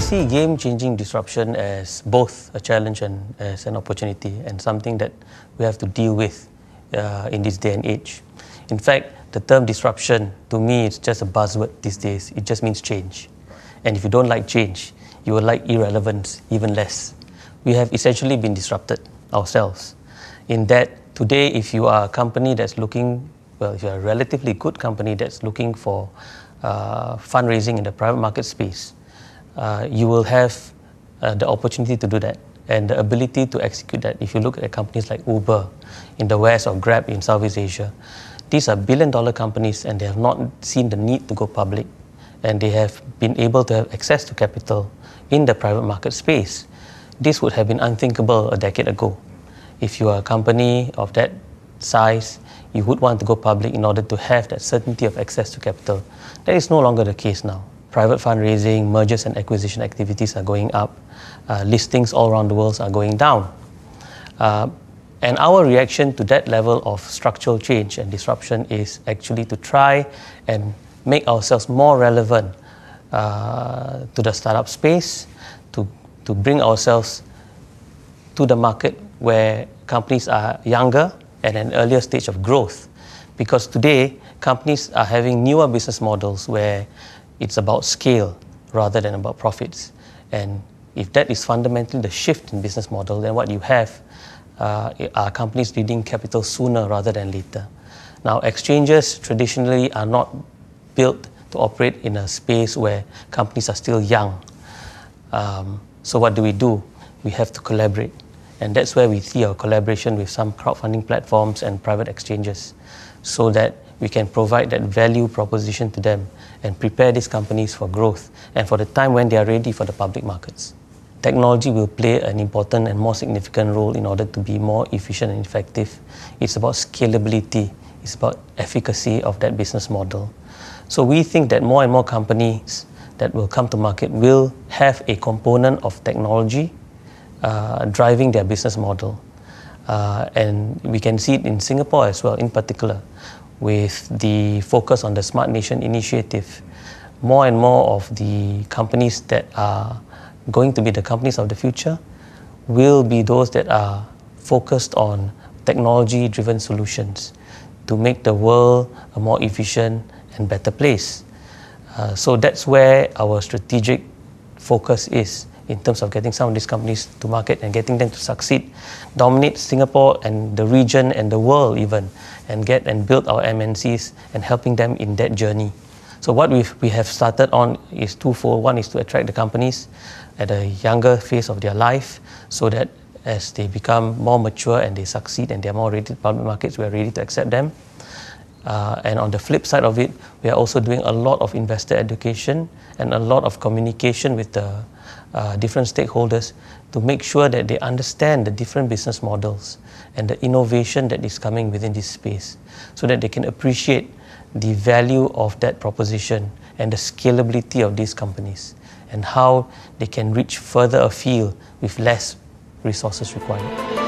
see game-changing disruption as both a challenge and as an opportunity, and something that we have to deal with in this day and age. In fact, the term disruption, to me, is just a buzzword these days. It just means change. And if you don't like change, you will like irrelevance even less. We have essentially been disrupted ourselves. In that, today, if you are a company that's looking, well, if you're a relatively good company that's looking for fundraising in the private market space, you will have the opportunity to do that and the ability to execute that. If you look at companies like Uber in the West or Grab in Southeast Asia, these are billion-dollar companies and they have not seen the need to go public, and they have been able to have access to capital in the private market space. This would have been unthinkable a decade ago. If you are a company of that size, you would want to go public in order to have that certainty of access to capital. That is no longer the case now. Private fundraising, mergers and acquisition activities are going up. Listings all around the world are going down. And our reaction to that level of structural change and disruption is actually to try and make ourselves more relevant to the startup space, to bring ourselves to the market where companies are younger and an earlier stage of growth. Because today, companies are having newer business models where it's about scale rather than about profits. And if that is fundamentally the shift in business model, then what you have are companies needing capital sooner rather than later. Now, exchanges traditionally are not built to operate in a space where companies are still young. So what do? We have to collaborate. And that's where we see our collaboration with some crowdfunding platforms and private exchanges, so that we can provide that value proposition to them and prepare these companies for growth and for the time when they are ready for the public markets. Technology will play an important and more significant role in order to be more efficient and effective. It's about scalability. It's about efficacy of that business model. So we think that more and more companies that will come to market will have a component of technology driving their business model. And we can see it in Singapore as well, in particular, with the focus on the Smart Nation initiative. More and more of the companies that are going to be the companies of the future will be those that are focused on technology-driven solutions to make the world a more efficient and better place. So that's where our strategic focus is in terms of getting some of these companies to market and getting them to succeed, dominate Singapore and the region and the world even, and get and build our MNCs and helping them in that journey. So what we have started on is twofold. One is to attract the companies at a younger phase of their life, so that as they become more mature and they succeed and they're more ready to public markets, we are ready to accept them. And on the flip side of it, we are also doing a lot of investor education and a lot of communication with the different stakeholders to make sure that they understand the different business models and the innovation that is coming within this space, so that they can appreciate the value of that proposition and the scalability of these companies and how they can reach further afield with less resources required.